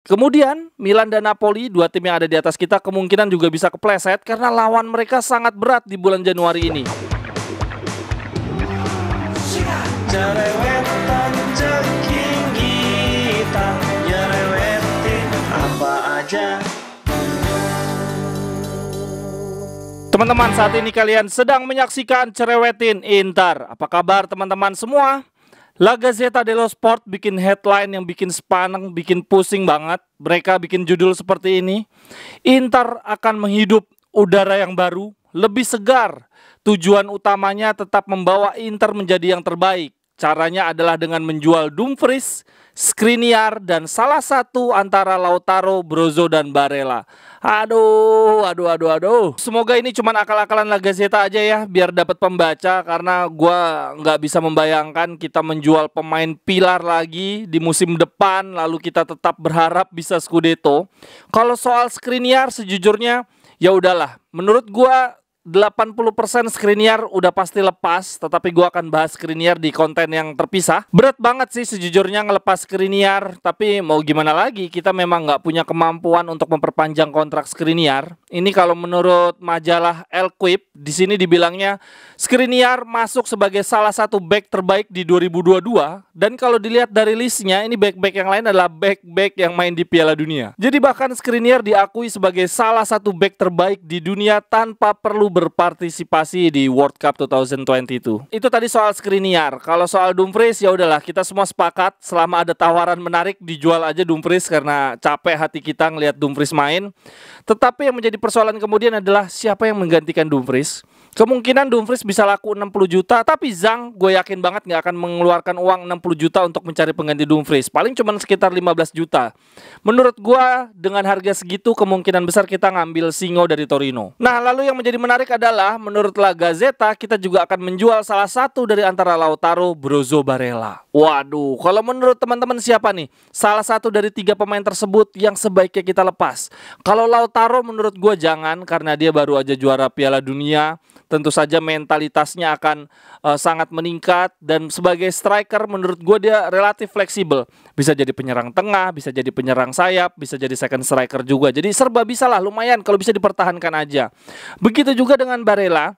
Kemudian Milan dan Napoli, dua tim yang ada di atas kita, kemungkinan juga bisa kepleset karena lawan mereka sangat berat di bulan Januari ini. Cerewetan ceking kita, nyerewetin apa aja. Teman-teman, saat ini kalian sedang menyaksikan Cerewetin Inter. Apa kabar teman-teman semua? La Gazzetta dello Sport bikin headline yang bikin sepaneng, bikin pusing banget. Mereka bikin judul seperti ini. Inter akan menghidup udara yang baru, lebih segar. Tujuan utamanya tetap membawa Inter menjadi yang terbaik. Caranya adalah dengan menjual Dumfries, Skriniar, dan salah satu antara Lautaro, Brozo, dan Barella. Aduh. Semoga ini cuma akal-akalan La Gazzetta aja ya, biar dapat pembaca. Karena gua nggak bisa membayangkan kita menjual pemain pilar lagi di musim depan, lalu kita tetap berharap bisa Scudetto. Kalau soal Skriniar, sejujurnya ya udahlah. Menurut gua 80% Skriniar udah pasti lepas, tetapi gue akan bahas Skriniar di konten yang terpisah. Berat banget sih sejujurnya ngelepas Skriniar, tapi mau gimana lagi, kita memang nggak punya kemampuan untuk memperpanjang kontrak Skriniar. Ini kalau menurut majalah El Quip, di sini dibilangnya Skriniar masuk sebagai salah satu back terbaik di 2022. Dan kalau dilihat dari listnya, ini back-back yang lain adalah back-back yang main di Piala Dunia. Jadi bahkan Skriniar diakui sebagai salah satu back terbaik di dunia tanpa perlu berpartisipasi di World Cup 2022. Itu tadi soal Skriniar. Kalau soal Dumfries ya udahlah, kita semua sepakat selama ada tawaran menarik dijual aja Dumfries karena capek hati kita ngelihat Dumfries main. Tetapi yang menjadi persoalan kemudian adalah siapa yang menggantikan Dumfries. Kemungkinan Dumfries bisa laku 60 juta, tapi Zhang gue yakin banget nggak akan mengeluarkan uang 60 juta untuk mencari pengganti Dumfries. Paling cuma sekitar 15 juta. Menurut gue dengan harga segitu kemungkinan besar kita ngambil Singo dari Torino. Nah, lalu yang menjadi menarik adalah menurut La Gazzetta kita juga akan menjual salah satu dari antara Lautaro, Brozo, Barella. Waduh, kalau menurut teman-teman siapa nih salah satu dari 3 pemain tersebut yang sebaiknya kita lepas? Kalau Lautaro menurut gue jangan, karena dia baru aja juara Piala Dunia. Tentu saja mentalitasnya akan sangat meningkat. Dan sebagai striker menurut gue dia relatif fleksibel. Bisa jadi penyerang tengah, bisa jadi penyerang sayap, bisa jadi second striker juga. Jadi serba bisa lah, lumayan kalau bisa dipertahankan aja. Begitu juga dengan Barella,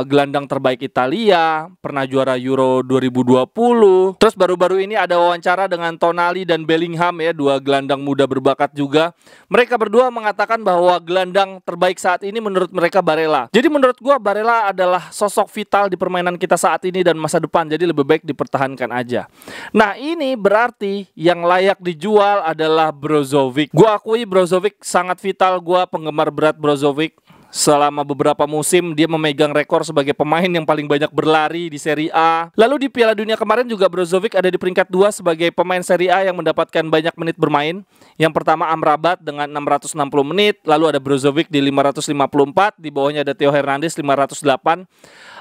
gelandang terbaik Italia, pernah juara Euro 2020. Terus baru-baru ini ada wawancara dengan Tonali dan Bellingham ya, 2 gelandang muda berbakat juga. Mereka berdua mengatakan bahwa gelandang terbaik saat ini menurut mereka Barella. Jadi menurut gua Barella adalah sosok vital di permainan kita saat ini dan masa depan. Jadi lebih baik dipertahankan aja. Nah, ini berarti yang layak dijual adalah Brozovic. Gua akui Brozovic sangat vital, gua penggemar berat Brozovic. Selama beberapa musim dia memegang rekor sebagai pemain yang paling banyak berlari di Serie A. Lalu di Piala Dunia kemarin juga Brozovic ada di peringkat 2 sebagai pemain Serie A yang mendapatkan banyak menit bermain. Yang pertama Amrabat dengan 660 menit, lalu ada Brozovic di 554, di bawahnya ada Theo Hernandez 508.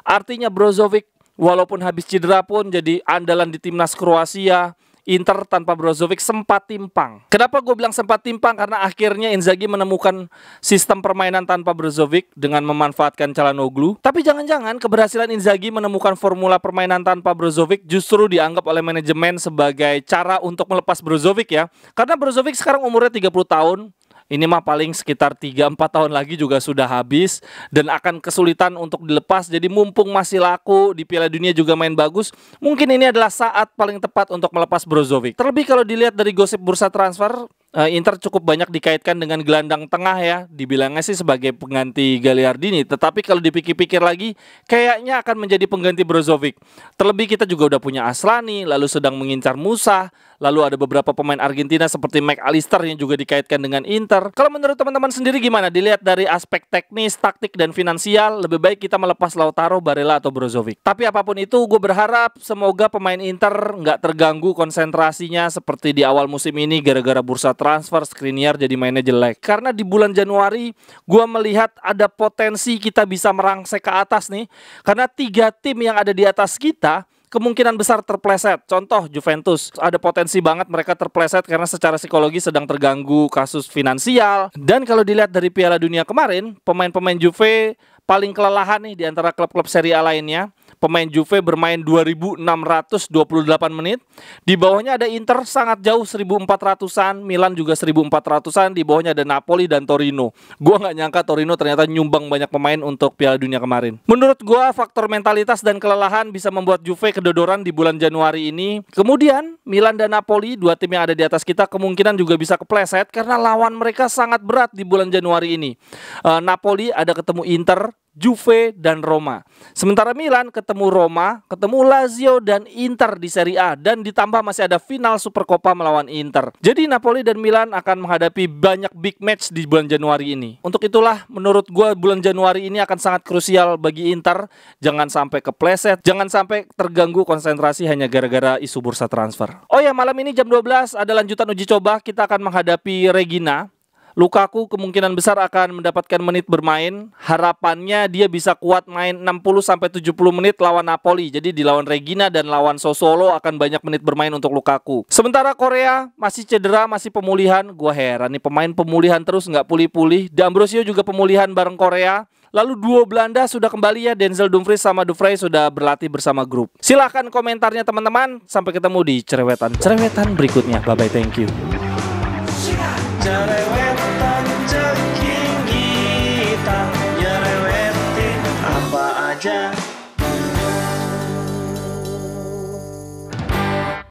Artinya Brozovic walaupun habis cedera pun jadi andalan di timnas Kroasia. Inter tanpa Brozovic sempat timpang. Kenapa gue bilang sempat timpang? Karena akhirnya Inzaghi menemukan sistem permainan tanpa Brozovic dengan memanfaatkan Çalhanoğlu. Tapi jangan-jangan keberhasilan Inzaghi menemukan formula permainan tanpa Brozovic justru dianggap oleh manajemen sebagai cara untuk melepas Brozovic ya. Karena Brozovic sekarang umurnya 30 tahun. Ini mah paling sekitar 3-4 tahun lagi juga sudah habis dan akan kesulitan untuk dilepas. Jadi mumpung masih laku, di Piala Dunia juga main bagus, mungkin ini adalah saat paling tepat untuk melepas Brozovic. Terlebih kalau dilihat dari gosip bursa transfer, Inter cukup banyak dikaitkan dengan gelandang tengah ya. Dibilangnya sih sebagai pengganti Gagliardini, tetapi kalau dipikir-pikir lagi kayaknya akan menjadi pengganti Brozovic. Terlebih kita juga udah punya Aslani, lalu sedang mengincar Musa. Lalu ada beberapa pemain Argentina seperti McAllister yang juga dikaitkan dengan Inter. Kalau menurut teman-teman sendiri gimana? Dilihat dari aspek teknis, taktik, dan finansial, lebih baik kita melepas Lautaro, Barella, atau Brozovic. Tapi apapun itu, gue berharap semoga pemain Inter nggak terganggu konsentrasinya seperti di awal musim ini gara-gara bursa transfer, Skriniar jadi mainnya jelek. Karena di bulan Januari, gue melihat ada potensi kita bisa merangsek ke atas nih. Karena 3 tim yang ada di atas kita kemungkinan besar terpleset. Contoh Juventus, ada potensi banget mereka terpleset karena secara psikologi sedang terganggu kasus finansial. Dan kalau dilihat dari Piala Dunia kemarin, pemain-pemain Juve paling kelelahan nih di antara klub-klub Serie A lainnya. pemain Juve bermain 2.628 menit. Di bawahnya ada Inter sangat jauh 1.400-an, Milan juga 1.400-an, di bawahnya ada Napoli dan Torino. Gua nggak nyangka Torino ternyata nyumbang banyak pemain untuk Piala Dunia kemarin. Menurut gua faktor mentalitas dan kelelahan bisa membuat Juve kedodoran di bulan Januari ini. Kemudian Milan dan Napoli, dua tim yang ada di atas kita, kemungkinan juga bisa kepleset karena lawan mereka sangat berat di bulan Januari ini. Napoli ada ketemu Inter, Juve, dan Roma. Sementara Milan ketemu Roma, ketemu Lazio dan Inter di Serie A, dan ditambah masih ada final Supercoppa melawan Inter. Jadi Napoli dan Milan akan menghadapi banyak big match di bulan Januari ini. Untuk itulah menurut gue bulan Januari ini akan sangat krusial bagi Inter. Jangan sampai kepleset, jangan sampai terganggu konsentrasi hanya gara-gara isu bursa transfer. Oh ya, malam ini jam 12 ada lanjutan uji coba. Kita akan menghadapi Regina. Lukaku kemungkinan besar akan mendapatkan menit bermain. Harapannya dia bisa kuat main 60-70 menit lawan Napoli. Jadi di lawan Regina dan lawan Sassuolo akan banyak menit bermain untuk Lukaku. Sementara Korea masih cedera, masih pemulihan. Gua heran nih, pemain pemulihan terus nggak pulih-pulih. D'Ambrosio juga pemulihan bareng Korea. Lalu duo Belanda sudah kembali ya, Denzel Dumfries sama Dufray sudah berlatih bersama grup. Silahkan komentarnya teman-teman. Sampai ketemu di cerewetan berikutnya. Bye-bye, thank you.